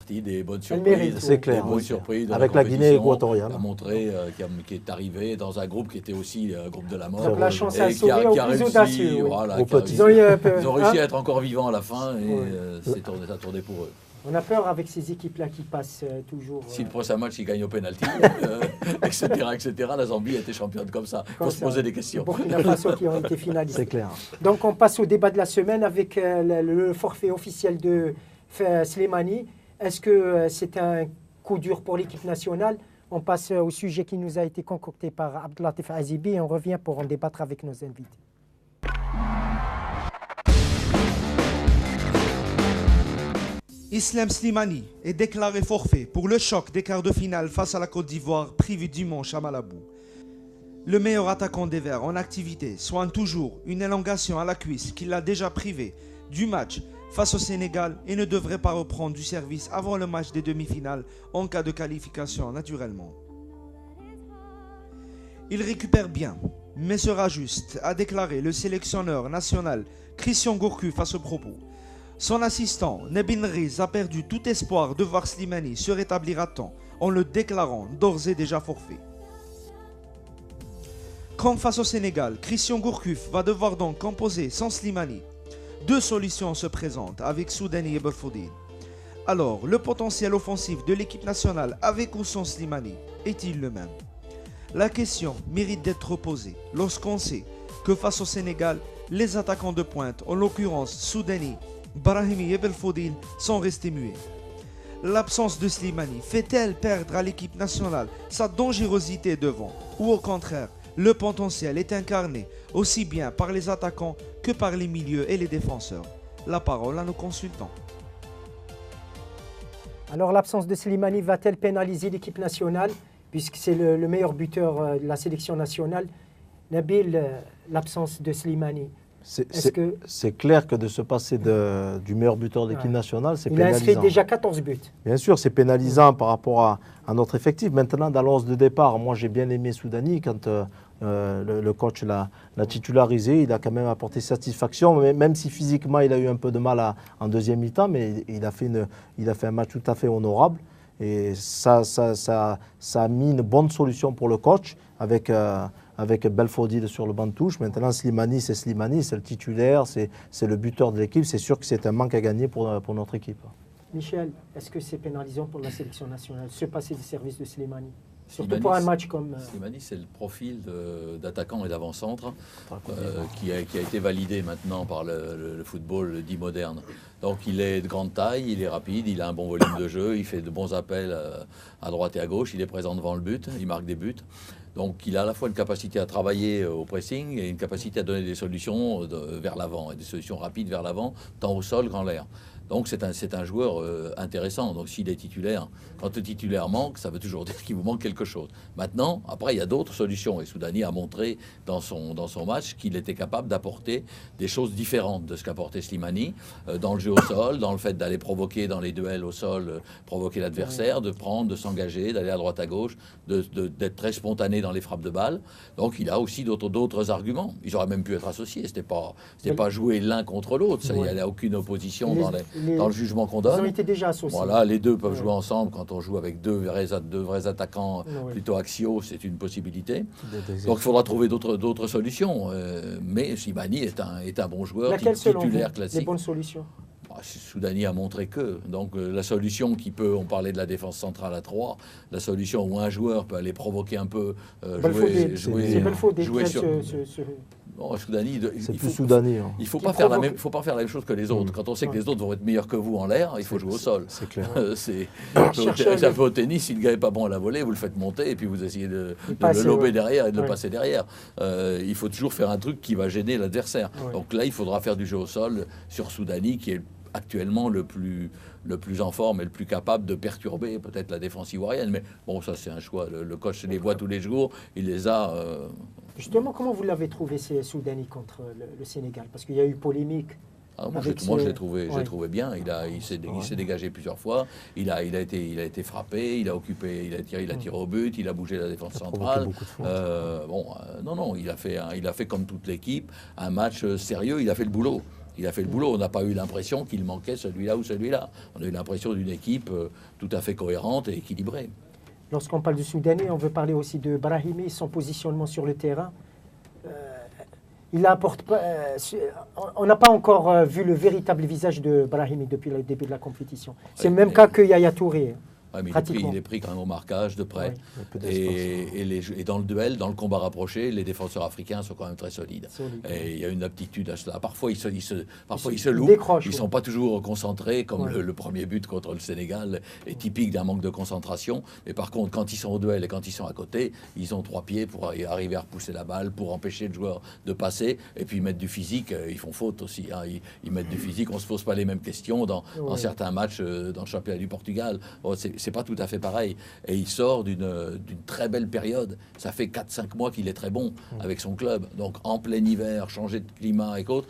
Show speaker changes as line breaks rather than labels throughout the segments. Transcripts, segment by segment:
partie des bonnes surprises.
C'est clair.
Des bonnes surprises de
avec la Guinée équatoriale.
Il a montré qui est arrivé dans un groupe qui était aussi un groupe de la mort.
Donc la chance à sauver au plus audacieux.
Voilà, ils ont réussi à être encore vivants à la fin et ça a tourné pour eux.
On a peur avec ces équipes-là qui passent toujours.
Si le prochain match, ils gagnent au pénalty, etc., la Zambie a été championne comme ça. Il faut se poser des questions.
Burkina Faso qui ont été finalistes.
C'est clair.
Donc on passe au débat de la semaine avec le forfait officiel de Slimani. Est-ce que c'est un coup dur pour l'équipe nationale? On passe au sujet qui nous a été concocté par Abdelatif Azibi et on revient pour en débattre avec nos invités.
Islam Slimani est déclaré forfait pour le choc des quarts de finale face à la Côte d'Ivoire prévu dimanche à Malabou. Le meilleur attaquant des Verts en activité soigne toujours une élongation à la cuisse qui l'a déjà privé du match face au Sénégal et ne devrait pas reprendre du service avant le match des demi-finales en cas de qualification naturellement. Il récupère bien, mais sera juste, a déclaré le sélectionneur national Christian Gourcuff à ce propos. Son assistant, Nebin Riz, a perdu tout espoir de voir Slimani se rétablir à temps en le déclarant d'ores et déjà forfait. Comme face au Sénégal, Christian Gourcuff va devoir donc composer sans Slimani. Deux solutions se présentent avec Soudani et Belfodil. Alors, le potentiel offensif de l'équipe nationale avec ou sans Slimani est-il le même? La question mérite d'être posée lorsqu'on sait que face au Sénégal, les attaquants de pointe, en l'occurrence Soudani, Brahimi et Belfodil, sont restés muets. L'absence de Slimani fait-elle perdre à l'équipe nationale sa dangerosité devant? Ou au contraire, le potentiel est incarné aussi bien par les attaquants que par les milieux et les défenseurs? La parole à nos consultants.
Alors l'absence de Slimani va-t-elle pénaliser l'équipe nationale puisque c'est le meilleur buteur de la sélection nationale? Nabil, l'absence de Slimani.
C'est clair que de se passer du meilleur buteur de l'équipe nationale, c'est pénalisant.
Il a inscrit déjà 14 buts.
Bien sûr, c'est pénalisant par rapport à notre effectif. Maintenant, dans l'11 de départ, moi j'ai bien aimé Soudani quand le coach l'a titularisé. Il a quand même apporté satisfaction, même si physiquement il a eu un peu de mal en deuxième mi-temps, mais il a fait un match tout à fait honorable. Et ça a mis une bonne solution pour le coach avec Belfodil sur le banc de touche. Maintenant, Slimani, c'est le titulaire, c'est le buteur de l'équipe. C'est sûr que c'est un manque à gagner pour notre équipe.
Michel, est-ce que c'est pénalisant pour la sélection nationale, se passer du service de Slimani? Surtout pour un match comme...
Slimani, c'est le profil d'attaquant et d'avant-centre qui a été validé maintenant par le football dit moderne. Donc il est de grande taille, il est rapide, il a un bon volume de jeu, il fait de bons appels à droite et à gauche, il est présent devant le but, il marque des buts. Donc il a à la fois une capacité à travailler au pressing et une capacité à donner des solutions vers l'avant, et des solutions rapides vers l'avant, tant au sol qu'en l'air. Donc c'est un joueur intéressant. Donc s'il est titulaire, quand le titulaire manque, ça veut toujours dire qu'il vous manque quelque chose. Maintenant, après, il y a d'autres solutions. Et Soudani a montré dans son match qu'il était capable d'apporter des choses différentes de ce qu'apportait Slimani, dans le jeu au sol, dans le fait d'aller provoquer dans les duels au sol, provoquer l'adversaire, de prendre, de s'engager, d'aller à droite à gauche, d'être très spontané dans les frappes de balles. Donc il a aussi d'autres arguments. Ils auraient même pu être associés. C'était pas jouer l'un contre l'autre. Il n'y a aucune opposition dans le jugement qu'on donne.
Ils ont été déjà associés.
Voilà, les deux peuvent jouer ensemble. Quand on joue avec deux vrais attaquants plutôt axiaux, c'est une possibilité. Donc il faudra trouver d'autres solutions. Mais Slimani est un bon joueur, titulaire classique.
Les bonnes solutions?
Soudani a montré que. Donc la solution on parlait de la défense centrale à 3, la solution où un joueur peut aller provoquer un peu, jouer sur... Non, Soudani, il faut pas faire la même chose que les autres. Quand on sait que les autres vont être meilleurs que vous en l'air, il faut jouer au sol.
C'est clair.
C'est un peu au tennis, si le gars n'est pas bon à la volée, vous le faites monter et puis vous essayez de le lober derrière et de le passer derrière. Il faut toujours faire un truc qui va gêner l'adversaire. Donc là, il faudra faire du jeu au sol sur Soudani, qui est actuellement le plus en forme et le plus capable de perturber peut-être la défense ivoirienne. Mais bon, ça c'est un choix. Le coach les voit tous les jours, il les a...
Justement, comment vous l'avez trouvé, ces Soudani contre le Sénégal? Parce qu'il y a eu polémique.
Moi, je l'ai trouvé bien. Il s'est dégagé plusieurs fois. Il a été frappé. Il a tiré au but. Il a bougé la défense centrale. Non, il a fait comme toute l'équipe un match sérieux. Il a fait le boulot. Il a fait le boulot. On n'a pas eu l'impression qu'il manquait celui-là ou celui-là. On a eu l'impression d'une équipe tout à fait cohérente et équilibrée.
Lorsqu'on parle du Soudanais, on veut parler aussi de Brahimi, son positionnement sur le terrain. Il apporte pas, on n'a pas encore vu le véritable visage de Brahimi depuis le début de la compétition. C'est le même cas que Yaya Touré.
Ouais, mais il est pris quand même au marquage de près.
Oui.
Et dans le duel, dans le combat rapproché, les défenseurs africains sont quand même très solides. Et il y a une aptitude à cela. Parfois, ils se loupent. Ils ne sont pas toujours concentrés, comme le premier but contre le Sénégal est typique d'un manque de concentration. Mais par contre, quand ils sont au duel et quand ils sont à côté, ils ont 3 pieds pour arriver à repousser la balle, pour empêcher le joueur de passer. Et puis, ils mettent du physique. Ils font faute aussi. Hein. Ils mettent du physique. On ne se pose pas les mêmes questions dans certains matchs dans le championnat du Portugal. C'est pas tout à fait pareil. Et il sort d'une très belle période. Ça fait 4-5 mois qu'il est très bon avec son club. Donc en plein hiver, changer de climat et autres,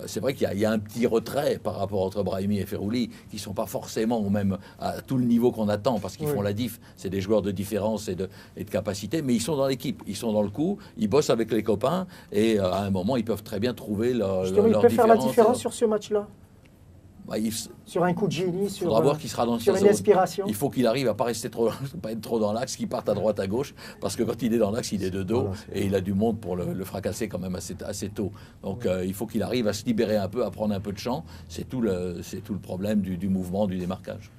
c'est vrai qu'il y a un petit retrait par rapport entre Brahimi et Ferrouli, qui ne sont pas forcément même à tout le niveau qu'on attend, parce qu'ils font la diff. C'est des joueurs de différence et de capacité, mais ils sont dans l'équipe, ils sont dans le coup, ils bossent avec les copains, et à un moment, ils peuvent très bien trouver leur différence.
Il peut faire la différence sur ce match-là. Sur un coup de génie, sur
voir qui sera dans
une inspiration.
Il faut qu'il arrive à pas être trop dans l'axe, qu'il parte à droite, à gauche, parce que quand il est dans l'axe, il est de dos, et il a du monde pour le fracasser quand même assez tôt. Donc il faut qu'il arrive à se libérer un peu, à prendre un peu de champ. C'est tout le problème du mouvement, du démarquage.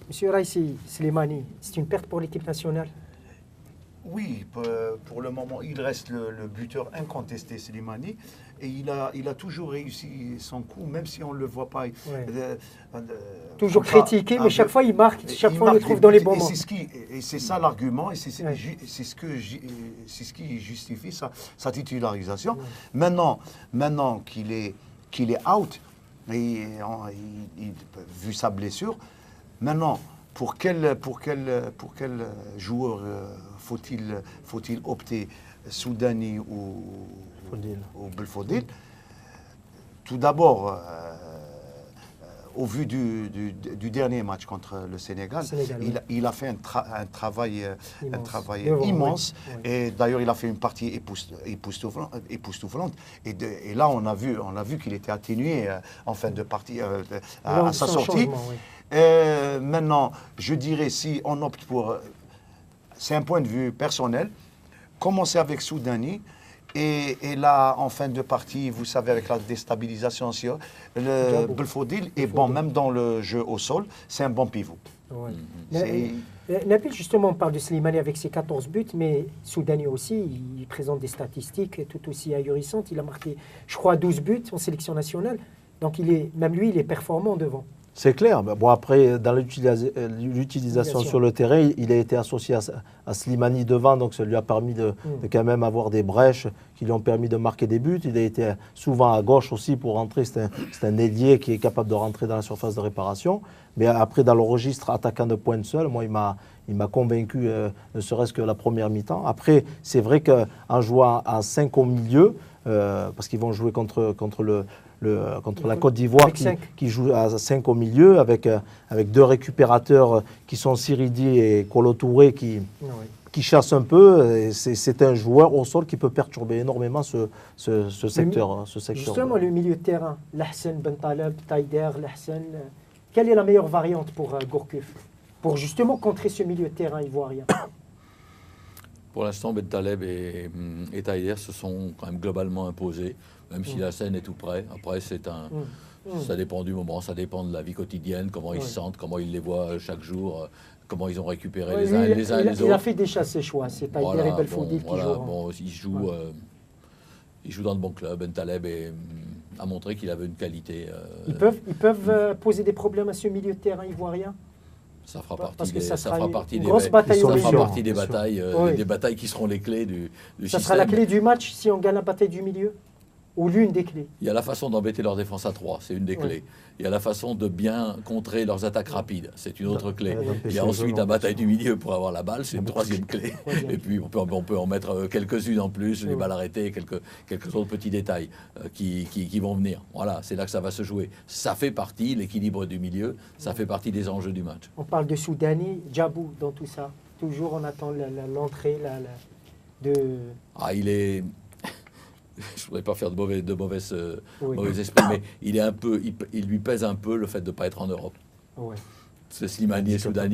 Monsieur Raïssi Slimani, c'est une perte pour l'équipe nationale?
Oui, pour le moment, il reste le buteur incontesté, Slimani, et il a toujours réussi son coup, même si on ne le voit pas.
Toujours critiqué, mais chaque fois il marque, chaque fois on le trouve dans les bons moments.
Et c'est ça l'argument, et c'est ce qui justifie sa titularisation. Maintenant qu'il est out, vu sa blessure, maintenant, pour quel joueur faut-il opter, Soudani ou Belfodil? Tout d'abord, au vu du dernier match contre le Sénégal, il a fait un travail immense. Et d'ailleurs, il a fait une partie époustouflante. Et là, on a vu qu'il était atténué en fin de partie à sa sortie. Maintenant, je dirais, si on opte pour... C'est un point de vue personnel. Commencer avec Soudani. Et là, en fin de partie, vous savez, avec la déstabilisation, le Belfodil est bon, même dans le jeu au sol, c'est un bon pivot.
Nabil, justement, on parle de Slimani avec ses 14 buts, mais Soudani aussi, il présente des statistiques tout aussi ahurissantes. Il a marqué, je crois, 12 buts en sélection nationale. Donc, même lui, il est performant devant.
C'est clair. Bon, après, dans l'utilisation sur le terrain, il a été associé à Slimani devant, donc ça lui a permis de quand même avoir des brèches qui lui ont permis de marquer des buts. Il a été souvent à gauche aussi pour rentrer. C'est un ailier qui est capable de rentrer dans la surface de réparation. Mais après, dans le registre attaquant de pointe seul, moi, il m'a convaincu, ne serait-ce que la première mi-temps. Après, c'est vrai qu'en jouant à 5 au milieu, parce qu'ils vont jouer contre la Côte d'Ivoire qui joue à 5 au milieu avec 2 récupérateurs qui sont Siridi et Kolo Touré qui chassent un peu. C'est un joueur au sol qui peut perturber énormément ce secteur.
Justement, le milieu de terrain, Lahsen, Bentaleb, Taider, Lahsen, quelle est la meilleure variante pour Gourcuff pour justement contrer ce milieu de terrain ivoirien?
Pour l'instant, Bentaleb et Taider se sont quand même globalement imposés, même si la scène est tout près. Après, ça dépend du moment, ça dépend de la vie quotidienne, comment ils se sentent, comment ils les voient chaque jour, comment ils ont récupéré les uns et les autres.
Il a fait déjà ses choix, c'est Taider et Belfodil qui jouent.
Bon, il joue dans de bons clubs. Bentaleb a montré qu'il avait une qualité.
Ils peuvent poser des problèmes à ce milieu de terrain ivoirien?
Ça fera partie des batailles qui seront les clés du système.
Ça sera la clé du match si on gagne la bataille du milieu? Ou l'une des clés?
Il y a la façon d'embêter leur défense à 3, c'est une des clés. Il y a la façon de bien contrer leurs attaques rapides, c'est une autre clé. Il y a ensuite la bataille du milieu pour avoir la balle, c'est une troisième clé. Et puis on peut en mettre quelques-unes en plus, les balles arrêtées, quelques autres petits détails qui vont venir. Voilà, c'est là que ça va se jouer. Ça fait partie, l'équilibre du milieu, ça fait partie des enjeux du match.
On parle de Soudani, Djabou dans tout ça. Toujours on attend l'entrée de...
je voudrais pas faire de mauvais
Oui.
esprits, mais il lui pèse un peu le fait de ne pas être en Europe.
Ouais.
C'est Slimani et Soudani.